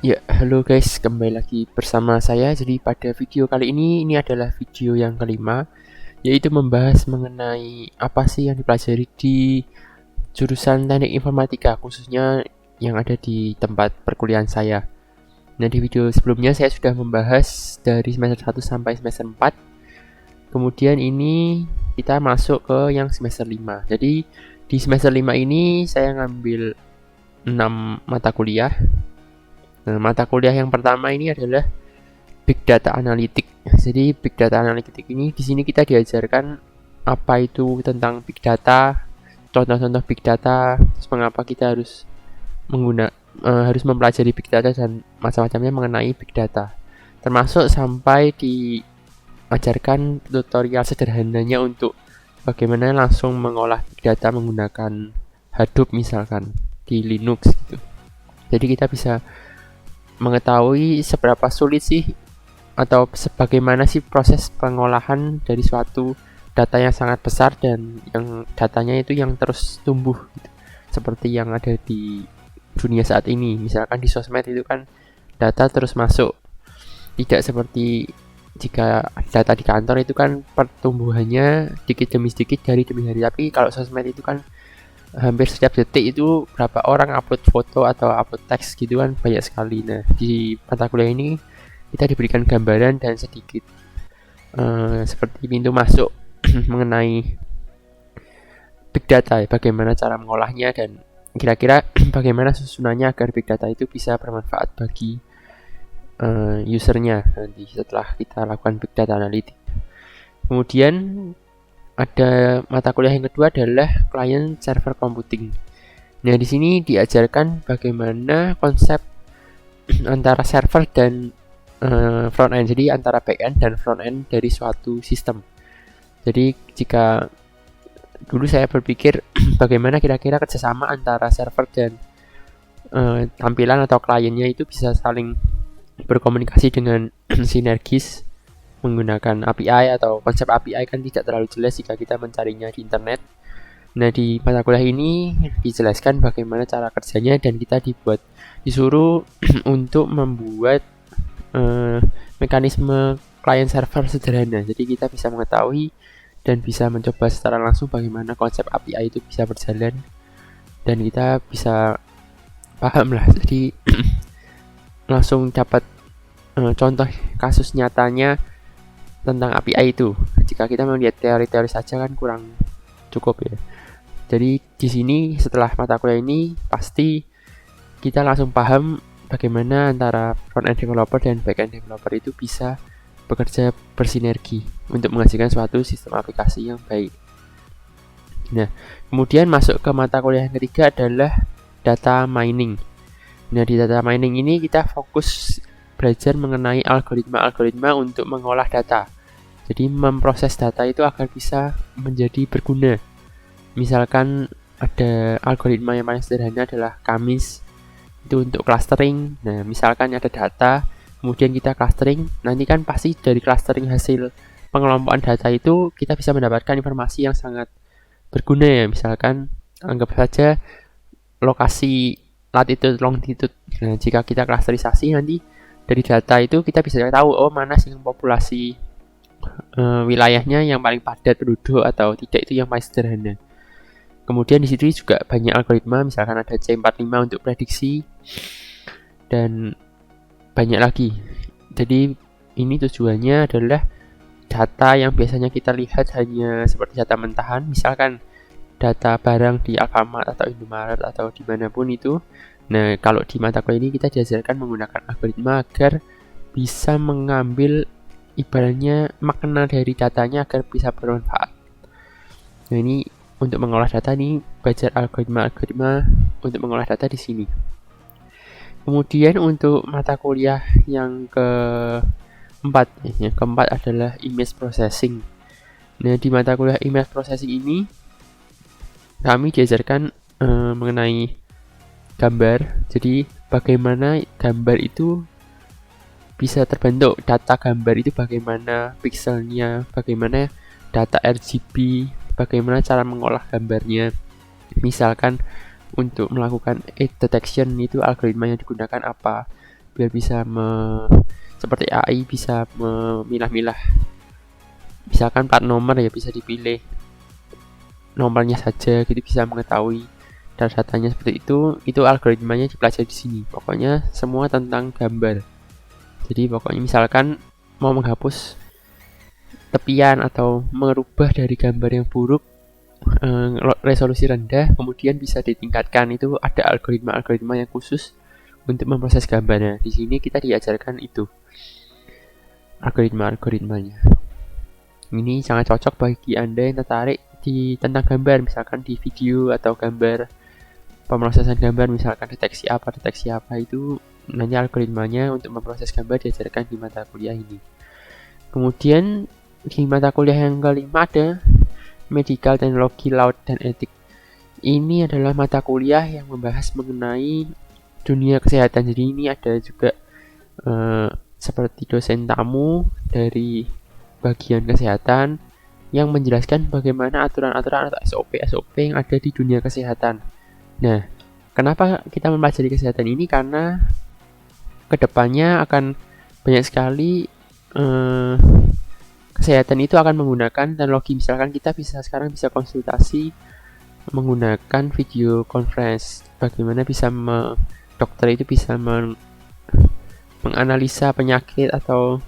Ya, halo guys, kembali lagi bersama saya. Jadi pada video kali ini adalah video yang kelima, yaitu membahas mengenai apa sih yang dipelajari di jurusan Teknik Informatika, khususnya yang ada di tempat perkuliahan saya. Nah, di video sebelumnya saya sudah membahas dari semester 1 sampai semester 4. Kemudian ini kita masuk ke yang semester 5. Jadi di semester 5 ini saya ngambil 6 mata kuliah. Nah, mata kuliah yang pertama ini adalah Big Data Analytic. Jadi Big Data Analytic ini di sini kita diajarkan apa itu tentang Big Data, contoh-contoh Big Data, terus mengapa kita harus harus mempelajari Big Data dan macam-macamnya mengenai Big Data. Termasuk sampai diajarkan tutorial sederhananya untuk bagaimana langsung mengolah Big Data menggunakan Hadoop misalkan di Linux gitu. Jadi kita bisa mengetahui seberapa sulit sih atau sebagaimana sih proses pengolahan dari suatu data yang sangat besar dan yang datanya itu yang terus tumbuh gitu. Seperti yang ada di dunia saat ini, misalkan di sosmed itu kan data terus masuk, tidak seperti jika data di kantor itu kan pertumbuhannya sedikit demi sedikit hari demi hari. Tapi kalau sosmed itu kan hampir setiap detik itu berapa orang upload foto atau upload teks gitu kan, banyak sekali. Nah, di mata kuliah ini kita diberikan gambaran dan sedikit seperti pintu masuk mengenai big data, bagaimana cara mengolahnya dan kira-kira bagaimana susunannya agar big data itu bisa bermanfaat bagi usernya nanti setelah kita lakukan big data analytics. Kemudian ada mata kuliah yang kedua adalah client server computing. Nah, di sini diajarkan bagaimana konsep antara server dan front end. Jadi antara back end dan front end dari suatu sistem. Jadi jika dulu saya berpikir bagaimana kira-kira kerjasama antara server dan tampilan atau kliennya itu bisa saling berkomunikasi dengan sinergis menggunakan API atau konsep API kan tidak terlalu jelas jika kita mencarinya di internet. Nah, di mata kuliah ini dijelaskan bagaimana cara kerjanya dan kita disuruh untuk membuat mekanisme client server sederhana. Jadi kita bisa mengetahui dan bisa mencoba secara langsung bagaimana konsep API itu bisa berjalan dan kita bisa paham lah. Jadi langsung dapat contoh kasus nyatanya tentang API itu. Jika kita melihat teori-teori saja kan kurang cukup ya. Jadi di sini setelah mata kuliah ini pasti kita langsung paham bagaimana antara front end developer dan back end developer itu bisa bekerja bersinergi untuk menghasilkan suatu sistem aplikasi yang baik. Nah, kemudian masuk ke mata kuliah yang ketiga adalah data mining. Nah, di data mining ini kita fokus belajar mengenai algoritma-algoritma untuk mengolah data. Jadi memproses data itu agar bisa menjadi berguna. Misalkan ada algoritma yang paling sederhana adalah Kamis, itu untuk clustering. Nah, misalkan ada data, kemudian kita clustering, nanti kan pasti dari clustering hasil pengelompokan data itu kita bisa mendapatkan informasi yang sangat berguna ya. Misalkan anggap saja lokasi latitude longitude. Nah, jika kita clusterisasi nanti dari data itu kita bisa tahu mana sih yang populasi wilayahnya yang paling padat penduduk atau tidak, itu yang paling sederhana. Kemudian di situ juga banyak algoritma, misalkan ada C45 untuk prediksi dan banyak lagi. Jadi ini tujuannya adalah data yang biasanya kita lihat hanya seperti data mentahan, misalkan data barang di Alfamart atau Indomaret atau dimanapun itu. Nah, kalau di mata kuliah ini kita diajarkan menggunakan algoritma agar bisa mengambil ibaratnya makna dari datanya agar bisa bermanfaat. Nah, ini untuk mengolah data ini belajar algoritma untuk mengolah data di sini. Kemudian untuk mata kuliah yang keempat adalah image processing. Nah, di mata kuliah image processing ini kami diajarkan mengenai gambar. Jadi bagaimana gambar itu bisa terbentuk, data gambar itu bagaimana pixelnya, bagaimana data RGB, bagaimana cara mengolah gambarnya. Misalkan untuk melakukan edge detection itu algoritma yang digunakan apa. biar bisa seperti AI bisa memilah-milah. Misalkan plat nomor ya bisa dipilih nomornya saja, gitu bisa mengetahui datanya seperti itu algoritmanya dipelajari di sini. Pokoknya semua tentang gambar. Jadi pokoknya misalkan mau menghapus tepian atau merubah dari gambar yang buruk resolusi rendah, kemudian bisa ditingkatkan, itu ada algoritma yang khusus untuk memproses gambarnya. Di sini kita diajarkan itu algoritmanya. Ini sangat cocok bagi Anda yang tertarik tentang gambar, misalkan di video atau gambar, pemrosesan gambar, misalkan deteksi apa itu nanti algoritmanya untuk memproses gambar diajarkan di mata kuliah ini. Kemudian di mata kuliah yang kelima ada Medical Technology, Law, dan Etik. Ini adalah mata kuliah yang membahas mengenai dunia kesehatan. Jadi ini ada juga seperti dosen tamu dari bagian kesehatan yang menjelaskan bagaimana aturan-aturan atau SOP yang ada di dunia kesehatan. Nah, kenapa kita mempelajari kesehatan ini? Karena kedepannya akan banyak sekali kesehatan itu akan menggunakan teknologi. Misalkan kita sekarang bisa konsultasi menggunakan video conference. Bagaimana dokter itu bisa menganalisa penyakit atau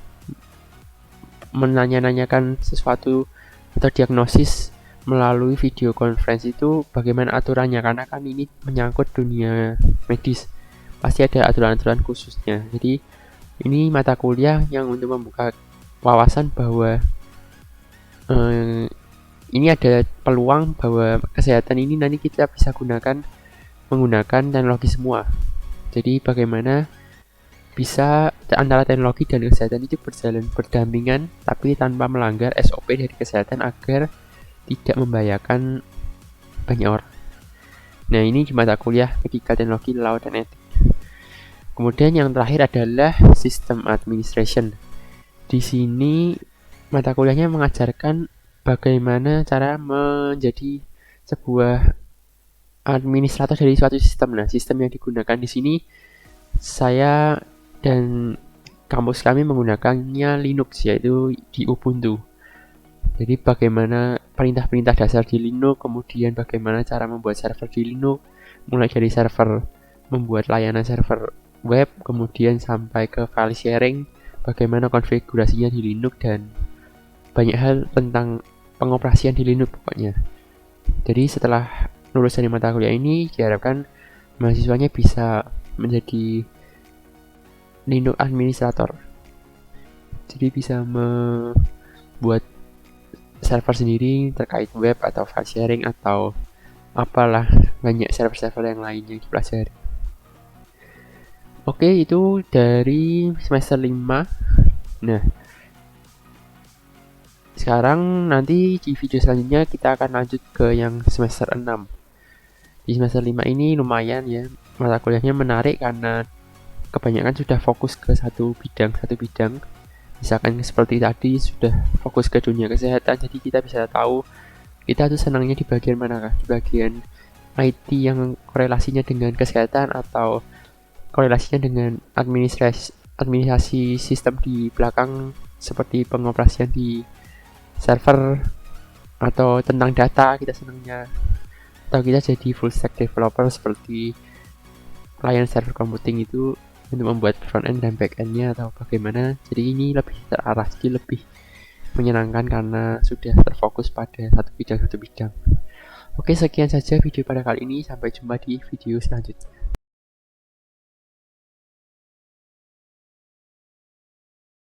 menanyakan sesuatu atau diagnosis melalui video conference. Itu bagaimana aturannya, karena kan ini menyangkut dunia medis, pasti ada aturan-aturan khususnya. Jadi ini mata kuliah yang untuk membuka wawasan bahwa ini ada peluang bahwa kesehatan ini nanti kita bisa menggunakan teknologi semua. Jadi bagaimana bisa antara teknologi dan kesehatan itu berjalan berdampingan tapi tanpa melanggar SOP dari kesehatan agar tidak membahayakan banyak orang. Nah, ini di mata kuliah Medical Technology, Law, dan Etik. Kemudian yang terakhir adalah System Administration. Di sini mata kuliahnya mengajarkan bagaimana cara menjadi sebuah administrator dari suatu sistem. Nah, sistem yang digunakan di sini saya dan kampus kami menggunakannya Linux, yaitu di Ubuntu. Jadi bagaimana perintah-perintah dasar di Linux, kemudian bagaimana cara membuat server di Linux, mulai dari server membuat layanan server web, kemudian sampai ke file sharing, bagaimana konfigurasinya di Linux, dan banyak hal tentang pengoperasian di Linux pokoknya. Jadi setelah lulus dari mata kuliah ini, diharapkan mahasiswanya bisa menjadi Linux administrator. Jadi bisa membuat server sendiri terkait web atau file sharing atau apalah, banyak server-server yang lain yang dipelajari. Oke, itu dari semester 5. Nah, sekarang nanti di video selanjutnya kita akan lanjut ke yang semester 6. Di semester 5 ini lumayan ya, mata kuliahnya menarik karena kebanyakan sudah fokus ke satu bidang. Misalkan seperti tadi sudah fokus ke dunia kesehatan, jadi kita bisa tahu kita tuh senangnya di bagian manakah, di bagian IT yang korelasinya dengan kesehatan atau korelasinya dengan administrasi sistem di belakang seperti pengoperasian di server, atau tentang data kita senangnya, atau kita jadi full stack developer seperti layanan server computing itu untuk membuat front end dan back endnya atau bagaimana. Jadi ini lebih terarah, jadi lebih menyenangkan karena sudah terfokus pada satu bidang. Oke, sekian saja video pada kali ini, sampai jumpa di video selanjutnya.